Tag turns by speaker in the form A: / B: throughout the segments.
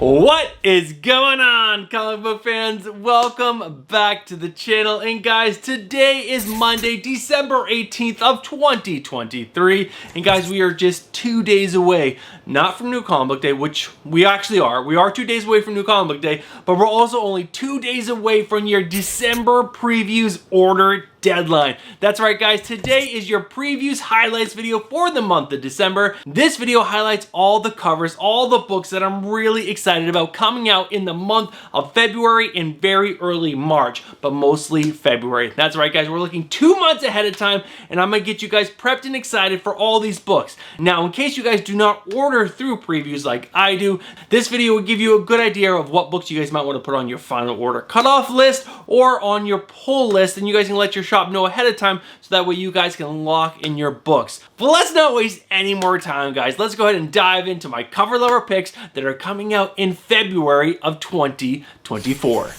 A: What is going on, comic book fans? Welcome back to the channel. And guys, today is Monday, December 18th of 2023. And guys, we are just 2 days away, not from New Comic Book Day, which we actually are. We are 2 days away from New Comic Book Day, but we're also only 2 days away from your December previews order deadline. That's right, guys. Today is your previews highlights video for the month of December. This video highlights all the covers, all the books that I'm really excited about coming out in the month of February and very early March, but mostly February. That's right, guys. We're looking 2 months ahead of time, and I'm gonna get you guys prepped and excited for all these books. Now, in case you guys do not order through previews like I do, this video will give you a good idea of what books you guys might want to put on your final order cutoff list or on your pull list, and you guys can let your shop know ahead of time so that way you guys can lock in your books. But let's not waste any more time, guys. Let's go ahead and dive into my cover lover picks that are coming out in February of 2024.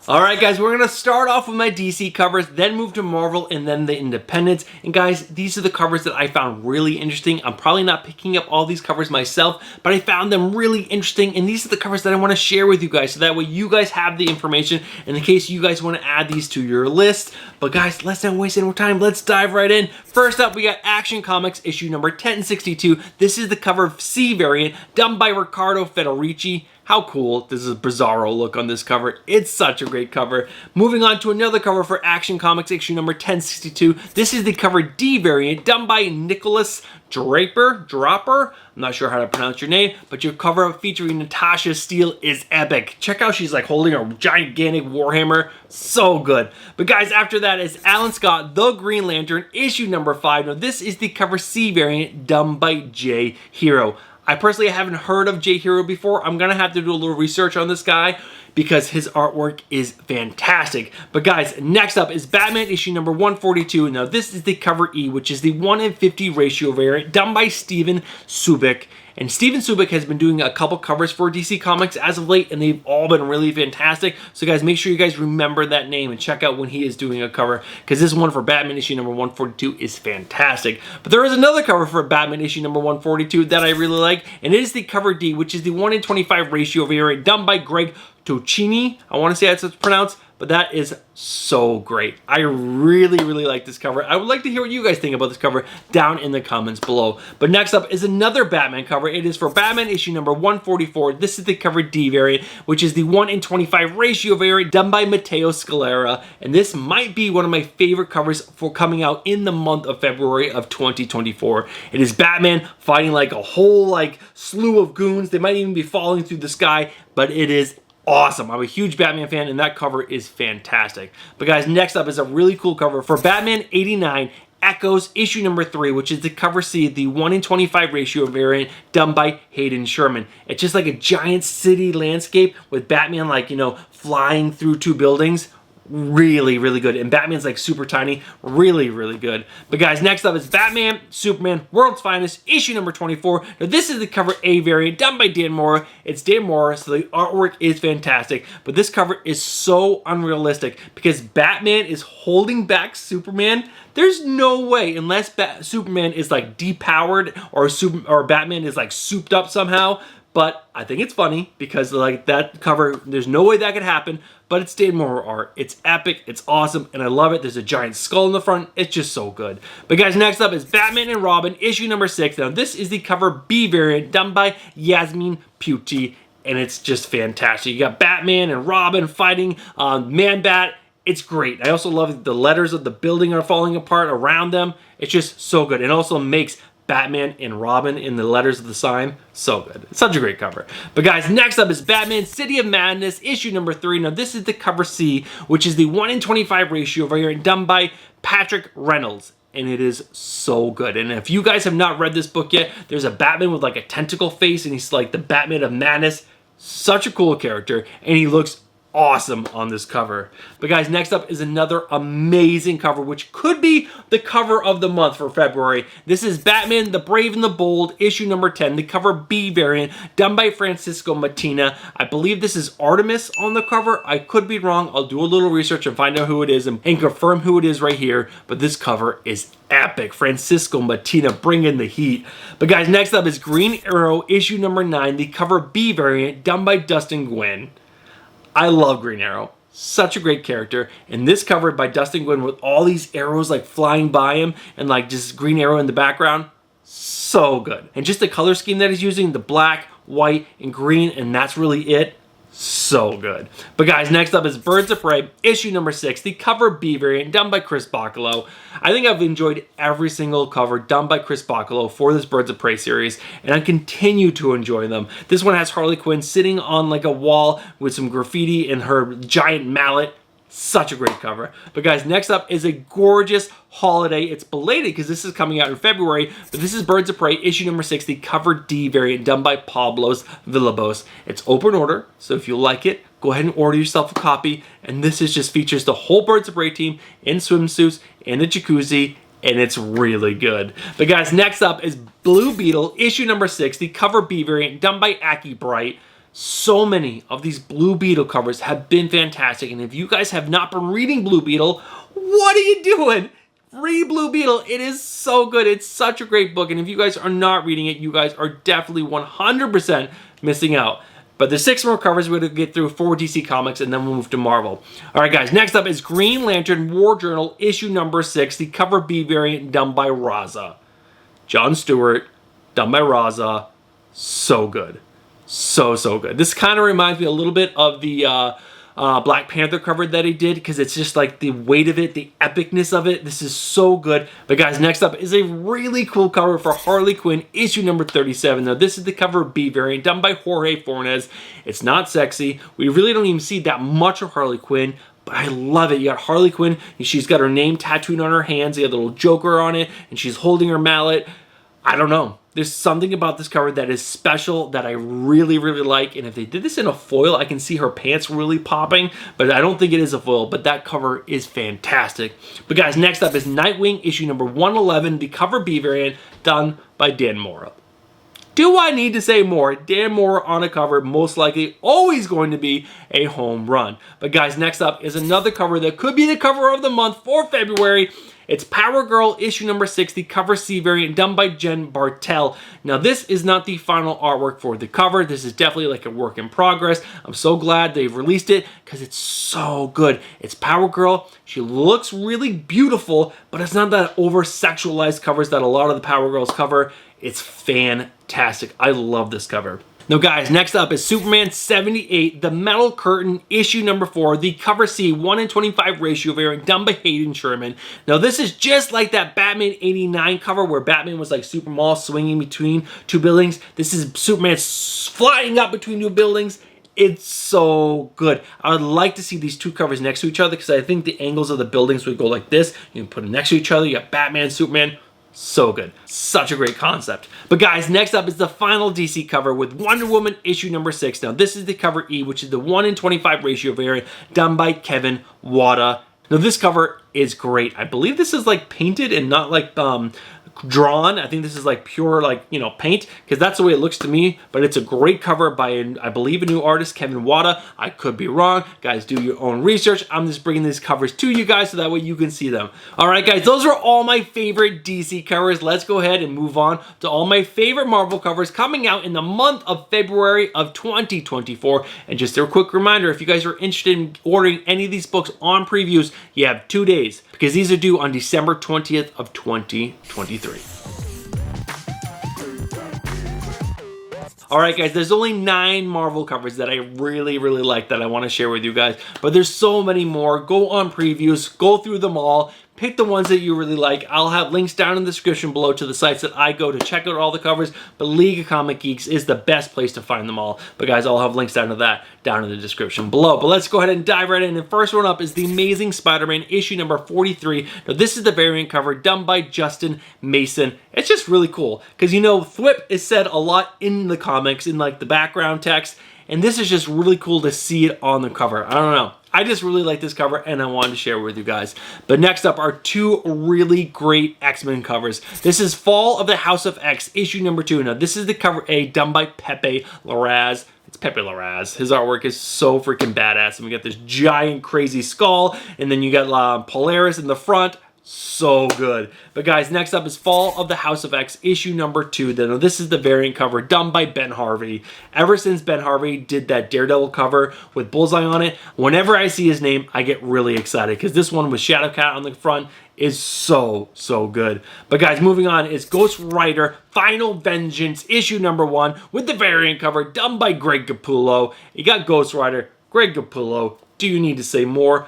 A: Alright guys, we're going to start off with my DC covers, then move to Marvel, and then the Independents. And guys, these are the covers that I found really interesting. I'm probably not picking up all these covers myself, but I found them really interesting, and these are the covers that I want to share with you guys, so that way you guys have the information in case you guys want to add these to your list. But guys, let's not waste any more time. Let's dive right in. First up, we got Action Comics issue number 1062. This is the cover of C variant, done by Riccardo Federici. How cool. This is a bizarro look on this cover. It's such a great cover. Moving on to another cover for Action Comics issue number 1062. This is the cover D variant done by Nicholas Dropper. I'm not sure how to pronounce your name, but your cover featuring Natasha Steele is epic. Check out, she's like holding a gigantic Warhammer. So good. But guys, after that is Alan Scott, The Green Lantern, issue number 5. Now this is the cover C variant done by J Hero. I personally haven't heard of J Hero before. I'm gonna have to do a little research on this guy because his artwork is fantastic. But guys, next up is Batman issue number 142. Now this is the cover E, which is the 1:50 ratio variant done by Steven Subic. And Steven Subic has been doing a couple covers for DC Comics as of late, and they've all been really fantastic. So guys, make sure you guys remember that name and check out when he is doing a cover, because this one for Batman issue number 142 is fantastic. But there is another cover for Batman issue number 142 that I really like, and it is the cover D, which is the 1:25 ratio variant done by Greg Tocchini. I want to say that's how it's pronounced, but that is so great. I really like this cover. I would like to hear what you guys think about this cover down in the comments below. But next up is another Batman cover. It is for Batman issue number 144. This is the cover D variant, which is the 1:25 ratio variant done by Matteo Scalera. And this might be one of my favorite covers for coming out in the month of February of 2024. It is Batman fighting like a whole slew of goons. They might even be falling through the sky, but it is awesome. I'm a huge Batman fan, and that cover is fantastic. But guys, next up is a really cool cover for Batman 89 Echoes issue number 3, which is the cover C, the 1:25 ratio variant done by Hayden Sherman. It's just like a giant city landscape with Batman flying through 2 buildings. Really good. And Batman's super tiny. Really good. But guys, next up is Batman Superman World's Finest issue number 24. Now this is the cover A variant done by Dan Mora. It's Dan Mora, so the artwork is fantastic. But this cover is so unrealistic because Batman is holding back Superman. There's no way, unless Superman is depowered or Batman is souped up somehow. But I think it's funny because that cover, there's no way that could happen, but it's Dan Mora art. It's epic, it's awesome, and I love it. There's a giant skull in the front. It's just so good. But guys, next up is Batman and Robin issue number 6. Now this is the cover B variant done by Yasmin Pucci, and it's just fantastic. You got Batman and Robin fighting Man-Bat. It's great. I also love the letters of the building are falling apart around them. It's just so good. It also makes Batman and Robin in the letters of the sign. So good. It's such a great cover. But guys, next up is Batman City of Madness issue number 3. Now this is the cover C, which is the 1:25 ratio variant done by Patrick Reynolds. And it is so good. And if you guys have not read this book yet, there's a Batman with a tentacle face, and he's the Batman of Madness. Such a cool character, and he looks awesome on this cover. But guys, next up is another amazing cover, which could be the cover of the month for February. This is Batman the Brave and the Bold, issue number 10, the cover B variant, done by Francisco Mattina. I believe this is Artemis on the cover. I could be wrong. I'll do a little research and find out who it is and confirm who it is right here. But this cover is epic. Francisco Mattina bringing the heat. But guys, next up is Green Arrow, issue number 9, the cover B variant, done by Dustin Nguyen. I love Green Arrow. Such a great character. And this cover by Dustin Nguyen with all these arrows like flying by him and like just Green Arrow in the background. So good. And just the color scheme that he's using, the black, white, and green, and that's really it. So good. But guys, next up is Birds of Prey, issue number 6, the cover B variant, done by Chris Bachalo. I think I've enjoyed every single cover done by Chris Bachalo for this Birds of Prey series, and I continue to enjoy them. This one has Harley Quinn sitting on like a wall with some graffiti and her giant mallet. Such a great cover. But guys, next up is a gorgeous holiday. It's belated because this is coming out in February, but this is Birds of Prey, issue number 6, the cover D variant, done by Pablos Villalobos. It's open order, so if you like it, go ahead and order yourself a copy. And this is just features the whole Birds of Prey team in swimsuits, in a jacuzzi, and it's really good. But guys, next up is Blue Beetle, issue number 6, the cover B variant, done by Aki Bright. So many of these Blue Beetle covers have been fantastic, and if you guys have not been reading Blue Beetle, what are you doing? Read Blue Beetle. It is so good. It's such a great book, and if you guys are not reading it, you guys are definitely 100% missing out. But there's 6 more covers we're going to get through for DC Comics, and then we'll move to Marvel. All right, guys, next up is Green Lantern War Journal, issue number 6, the cover B variant, done by Raza. John Stewart, done by Raza. So good. So good. This kind of reminds me a little bit of the Black Panther cover that he did, because it's just like the weight of it, the epicness of it. This is so good. But guys, next up is a really cool cover for Harley Quinn, issue number 37. Now, this is the cover B variant, done by Jorge Fornes. It's not sexy. We really don't even see that much of Harley Quinn, but I love it. You got Harley Quinn. She's got her name tattooed on her hands. You got a little Joker on it, and she's holding her mallet. I don't know. There's something about this cover that is special that I really like, and if they did this in a foil, I can see her pants really popping, but I don't think it is a foil, but that cover is fantastic. But guys, next up is Nightwing, issue number 111, the cover B variant, done by Dan Mora. Do I need to say more? Dan Mora on a cover, most likely always going to be a home run. But guys, next up is another cover that could be the cover of the month for February. It's Power Girl, issue number 6, the cover C variant, done by Jen Bartel. Now, this is not the final artwork for the cover. This is definitely like a work in progress. I'm so glad they've released it because it's so good. It's Power Girl. She looks really beautiful, but it's not that over-sexualized covers that a lot of the Power Girls cover. It's fantastic. I love this cover. Now guys, next up is Superman 78, the Metal Curtain, issue number 4, the cover C 1:25 ratio variant, done by Hayden Sherman. Now this is just like that Batman 89 cover where Batman was like Superman swinging between 2 buildings. This is Superman flying up between 2 buildings. It's so good. I would like to see these 2 covers next to each other because I think the angles of the buildings would go like this. You can put them next to each other. You got Batman, Superman. So good. Such a great concept. But guys, next up is the final DC cover with Wonder Woman issue number 6. Now this is the cover E, which is the 1:25 ratio variant, done by Kevin Wada. Now this cover is great. I believe this is like painted and not like drawn. I think this is like pure like, you know, paint, because that's the way it looks to me. But it's a great cover by, I believe, a new artist, Kevin Wada. I could be wrong. Guys, do your own research. I'm just bringing these covers to you guys so that way you can see them. All right, guys, those are all my favorite DC covers. Let's go ahead and move on to all my favorite Marvel covers coming out in the month of February of 2024. And just a quick reminder, if you guys are interested in ordering any of these books on previews, you have 2 days, because these are due on December 20th of 2023. Alright guys, there's only 9 Marvel covers that I really like that I want to share with you guys, but there's so many more. Go on previews, go through them all, pick the ones that you really like. I'll have links down in the description below to the sites that I go to check out all the covers, but League of Comic Geeks is the best place to find them all. But guys, I'll have links down to that down in the description below. But let's go ahead and dive right in. And first one up is The Amazing Spider-Man issue number 43. Now this is the variant cover done by Justin Mason. It's just really cool because, you know, Thwip is said a lot in the comics in like the background text, and this is just really cool to see it on the cover. I don't know. I just really like this cover and I wanted to share it with you guys. But next up are two really great X-Men covers. This is Fall of the House of X, issue number 2. Now this is the cover A done by Pepe Larraz. It's Pepe Larraz. His artwork is so freaking badass. And we got this giant crazy skull, and then you got Polaris in the front. So good. But guys, next up is Fall of the House of X, issue number 2. Now this is the variant cover done by Ben Harvey. Ever since Ben Harvey did that Daredevil cover with Bullseye on it, whenever I see his name, I get really excited because this one with Shadowcat on the front is so good. But guys, moving on is Ghost Rider Final Vengeance, issue number 1 with the variant cover done by Greg Capullo. You got Ghost Rider, Greg Capullo. Do you need to say more?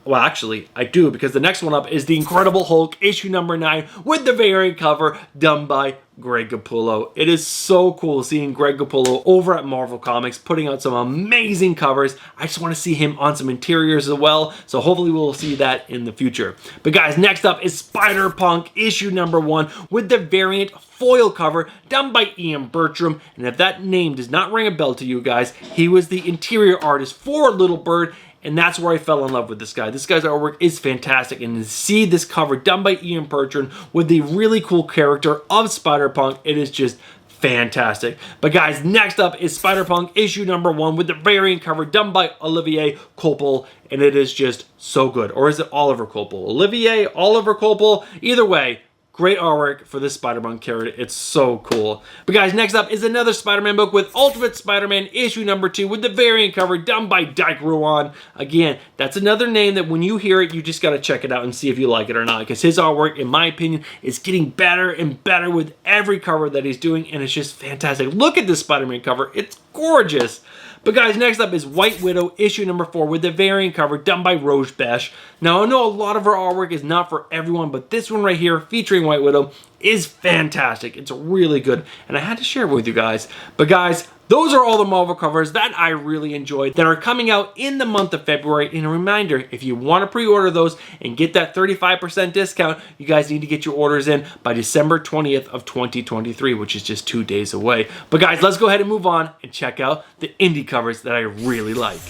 A: Well, actually, I do, because the next one up is The Incredible Hulk, issue number 9, with the variant cover done by Greg Capullo. It is so cool seeing Greg Capullo over at Marvel Comics putting out some amazing covers. I just want to see him on some interiors as well, so hopefully we'll see that in the future. But guys, next up is Spider-Punk, issue number 1, with the variant foil cover done by Ian Bertram. And if that name does not ring a bell to you guys, he was the interior artist for Little Bird, and that's where I fell in love with this guy. This guy's artwork is fantastic, and to see this cover done by Ian Bertram with the really cool character of Spider-Punk, it is just fantastic. But guys, next up is Spider-Punk issue number 1 with the variant cover done by Olivier Coipel, and it is just so good. Or is it Oliver Coipel? Oliver Coipel? Either way, great artwork for this Spider-Man character. It's so cool. But guys, next up is another Spider-Man book with Ultimate Spider-Man issue number 2 with the variant cover done by Dyke Ruan. Again, that's another name that when you hear it, you just got to check it out and see if you like it or not, because his artwork, in my opinion, is getting better and better with every cover that he's doing, and it's just fantastic. Look at this Spider-Man cover. It's gorgeous. But guys, next up is White Widow issue number 4 with the variant cover done by Rose Besh. Now, I know a lot of her artwork is not for everyone, but this one right here featuring White Widow is fantastic. It's really good, and I had to share it with you guys. But guys, those are all the Marvel covers that I really enjoyed that are coming out in the month of February. And a reminder, if you want to pre-order those and get that 35% discount, you guys need to get your orders in by December 20th of 2023, which is just 2 days away. But guys, let's go ahead and move on and check out the indie covers that I really like.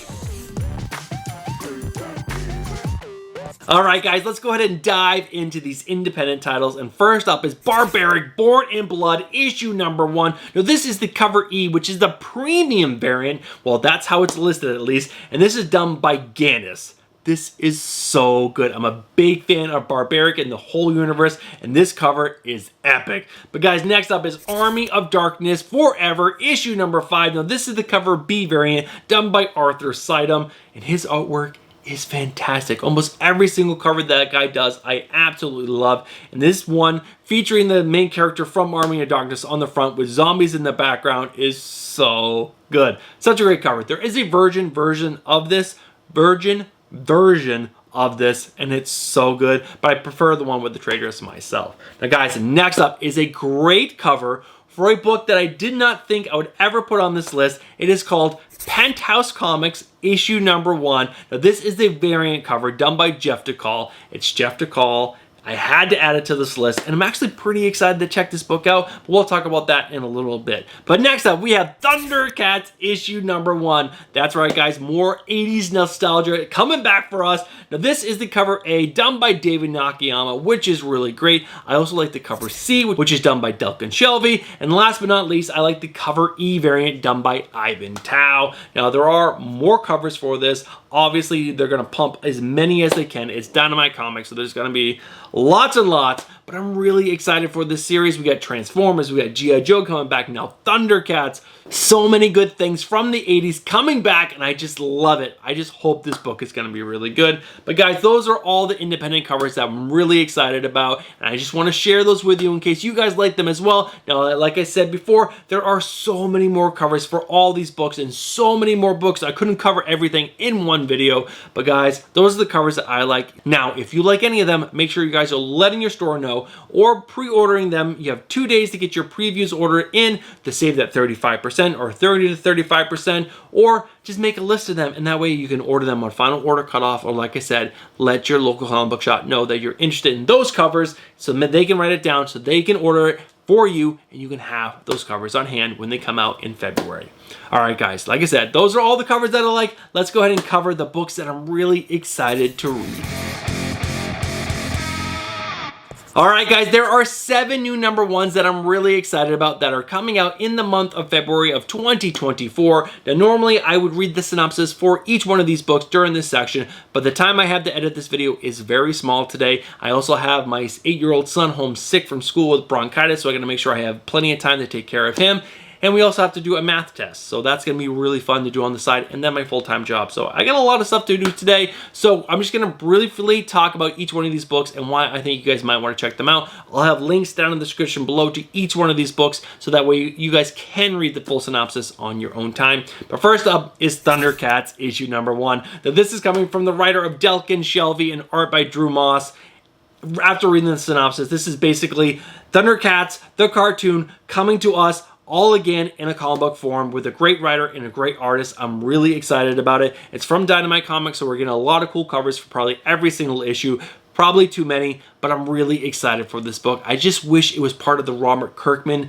A: Alright guys, let's go ahead and dive into these independent titles. And first up is Barbaric Born in Blood, issue number 1. Now this is the cover E, which is the premium variant. Well, that's how it's listed at least. And this is done by Gannis. This is so good. I'm a big fan of Barbaric and the whole universe, and this cover is epic. But guys, next up is Army of Darkness Forever, issue number 5. Now this is the cover B variant done by Arthur Sidum, and his artwork is fantastic. Almost every single cover that guy does, I absolutely love. And this one, featuring the main character from Army of Darkness on the front with zombies in the background, is so good. Such a great cover. There is a virgin version of this, and it's so good, but I prefer the one with the Traitoress myself. Now guys, next up is a great cover for a book that I did not think I would ever put on this list. It is called Penthouse Comics issue number 1. Now this is the variant cover done by Jeff DeCall. It's Jeff DeCall. I had to add it to this list, and I'm actually pretty excited to check this book out, but we'll talk about that in a little bit. But next up, we have Thundercats issue number 1. That's right, guys, more 80s nostalgia coming back for us. Now, this is the cover A, done by David Nakayama, which is really great. I also like the cover C, which is done by Delkin Shelby. And last but not least, I like the cover E variant done by Ivan Tao. Now, there are more covers for this. Obviously, they're going to pump as many as they can. It's Dynamite Comics, so there's going to be lots and lots, but I'm really excited for this series. We got Transformers, we got G.I. Joe coming back, now Thundercats. So many good things from the 80s coming back, and I just love it. I just hope this book is going to be really good. But guys, those are all the independent covers that I'm really excited about, and I just want to share those with you in case you guys like them as well. Now, like I said before, there are so many more covers for all these books and so many more books. I couldn't cover everything in one video, but guys, those are the covers that I like. Now, if you like any of them, make sure you guys are letting your store know or pre-ordering them. You have 2 days to get your previews ordered in to save that 35% or 30 to 35%, or just make a list of them, and that way you can order them on final order cutoff, or like I said, let your local comic book shop know that you're interested in those covers so that they can write it down so they can order it for you, and you can have those covers on hand when they come out in February. All right, guys, like I said, those are all the covers that I like. Let's go ahead and cover the books that I'm really excited to read. Alright guys, there are 7 new number 1s that I'm really excited about that are coming out in the month of February of 2024. Now normally I would read the synopsis for each one of these books during this section, but the time I have to edit this video is very small today. I also have my 8-year-old son home sick from school with bronchitis, so I gotta make sure I have plenty of time to take care of him. And we also have to do a math test, so that's gonna be really fun to do on the side, and then my full-time job. So I got a lot of stuff to do today, so I'm just gonna briefly talk about each one of these books and why I think you guys might wanna check them out. I'll have links down in the description below to each one of these books, so that way you guys can read the full synopsis on your own time. But first up is Thundercats issue number 1. Now this is coming from the writer of Delkin Shelby and art by Drew Moss. After reading the synopsis, this is basically Thundercats, the cartoon, coming to us all again in a comic book form with a great writer and a great artist. I'm really excited about it. It's from Dynamite Comics, so we're getting a lot of cool covers for probably every single issue. Probably too many, but I'm really excited for this book. I just wish it was part of the Robert Kirkman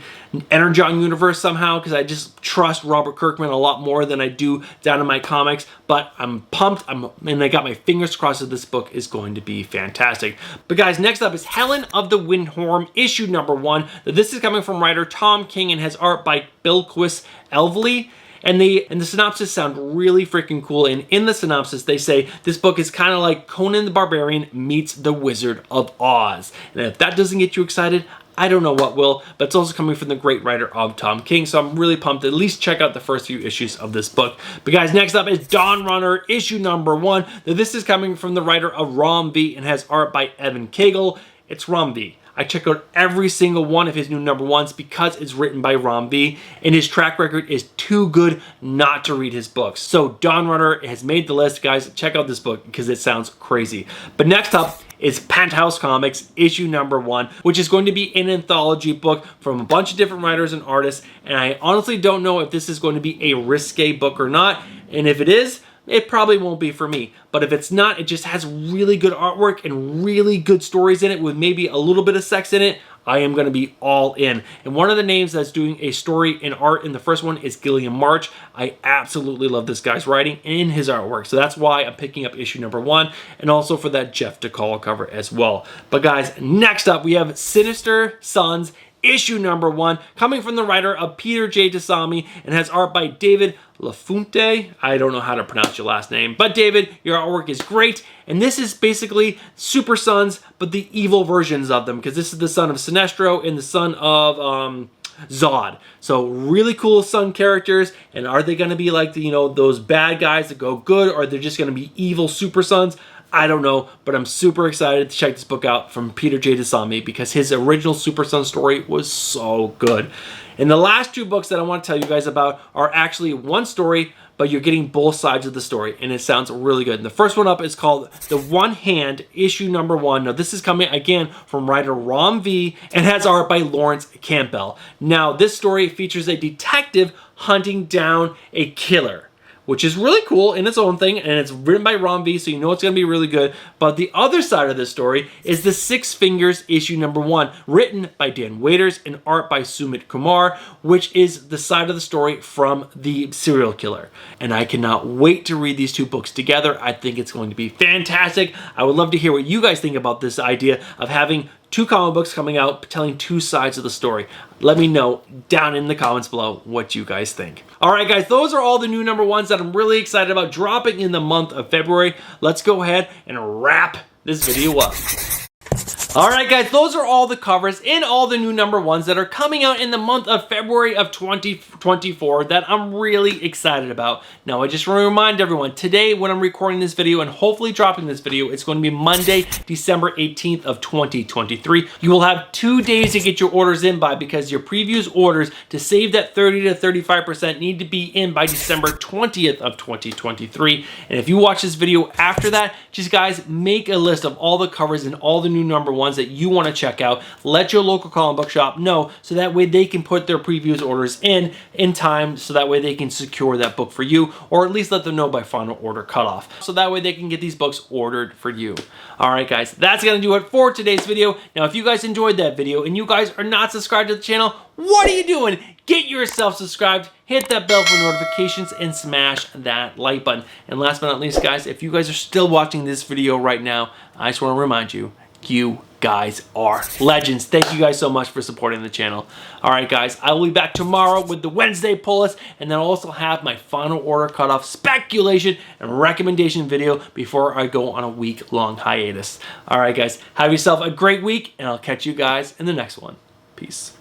A: Energon universe somehow, because I just trust Robert Kirkman a lot more than I do Dynamite Comics. But I'm pumped, and I got my fingers crossed that this book is going to be fantastic. But guys, next up is Helen of the Windhorn, issue number 1. This is coming from writer Tom King and has art by Bilquis Elvely. And the synopsis sound really freaking cool. And in the synopsis, they say this book is kind of like Conan the Barbarian meets the Wizard of Oz. And if that doesn't get you excited, I don't know what will. But it's also coming from the great writer of Tom King. So I'm really pumped to at least check out the first few issues of this book. But guys, next up is Dawn Runner, issue number 1. Now this is coming from the writer of Rom V and has art by Evan Cagle. It's Rom V. I check out every single one of his new number 1s because it's written by Rom V, and his track record is too good not to read his books. So Dawn Runner has made the list, guys. Check out this book because it sounds crazy. But next up is Penthouse Comics issue number 1, which is going to be an anthology book from a bunch of different writers and artists, and I honestly don't know if this is going to be a risque book or not, and if it is, it probably won't be for me. But if it's not, it just has really good artwork and really good stories in it with maybe a little bit of sex in it, I am going to be all in. And one of the names that's doing a story in art in the first one is Gilliam March. I absolutely love this guy's writing and his artwork. So that's why I'm picking up issue number 1, and also for that Jeff DeCall cover as well. But guys, next up we have Sinister Sons issue number 1, coming from the writer of Peter J. Dasami and has art by David Lafonte. I don't know how to pronounce your last name, but David, your artwork is great. And this is basically Super Sons, but the evil versions of them, because this is the son of Sinestro and the son of Zod. So really cool Sun characters. And are they going to be like the, those bad guys that go good, or are they just going to be evil Super Sons? I don't know, but I'm super excited to check this book out from Peter J. Dasami because his original Super Son story was so good. And the last 2 books that I want to tell you guys about are actually one story, but you're getting both sides of the story, and it sounds really good. And the first one up is called The One Hand, issue number 1. Now, this is coming again from writer Rom V and has art by Lawrence Campbell. Now, this story features a detective hunting down a killer, which is really cool in its own thing, and it's written by Rom V, so you know it's going to be really good. But the other side of this story is The Six Fingers, issue number 1, written by Dan Waiters and art by Sumit Kumar, which is the side of the story from the serial killer. And I cannot wait to read these 2 books together. I think it's going to be fantastic. I would love to hear what you guys think about this idea of having 2 comic books coming out telling 2 sides of the story. Let me know down in the comments below what you guys think. Alright guys, those are all the new number 1s that I'm really excited about dropping in the month of February. Let's go ahead and wrap this video up. Alright guys, those are all the covers and all the new number 1s that are coming out in the month of February of 2024 that I'm really excited about. Now I just want to remind everyone, today when I'm recording this video and hopefully dropping this video, it's going to be Monday, December 18th of 2023. You will have 2 days to get your orders in by, because your previews orders to save that 30 to 35% need to be in by December 20th of 2023. And if you watch this video after that, just guys, make a list of all the covers and all the new number 1s ones that you want to check out. Let your local comic book shop know so that way they can put their previews orders in time, so that way they can secure that book for you, or at least let them know by final order cutoff, so that way they can get these books ordered for you. Alright guys, that's gonna do it for today's video. Now if you guys enjoyed that video and you guys are not subscribed to the channel, what are you doing? Get yourself subscribed, hit that bell for notifications, and smash that like button. And last but not least guys, if you guys are still watching this video right now, I just want to remind you, you guys are legends. Thank you guys so much for supporting the channel. Alright guys, I will be back tomorrow with the Wednesday pull list, and then I'll also have my final order cutoff speculation and recommendation video before I go on a week-long hiatus. Alright guys, have yourself a great week, and I'll catch you guys in the next one. Peace.